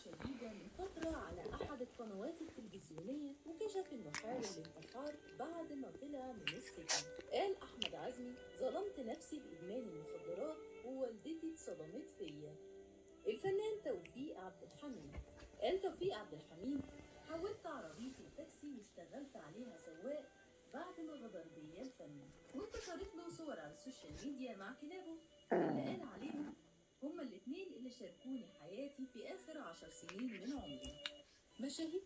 شديدة من فترة على أحد القنوات التلفزيونية، وكشف إنه حاول الانتحار بعد ما طلع من السجن. قال أحمد عزمي: ظلمت نفسي بإدمان المخدرات ووالدتي اتصدمت فيا. الفنان توفيق عبد الحميد قال: توفيق عبد الحميد: حولت عربيتي لتاكسي واشتغلت عليها سواق بعد ما غدر بيا الفني. وانتشرت له صور على السوشيال ميديا مع كلابه اللي قال عليهم: هما الاتنين اللي شاركوني حياتي في آخر 10 سنين من عمري. مشاهير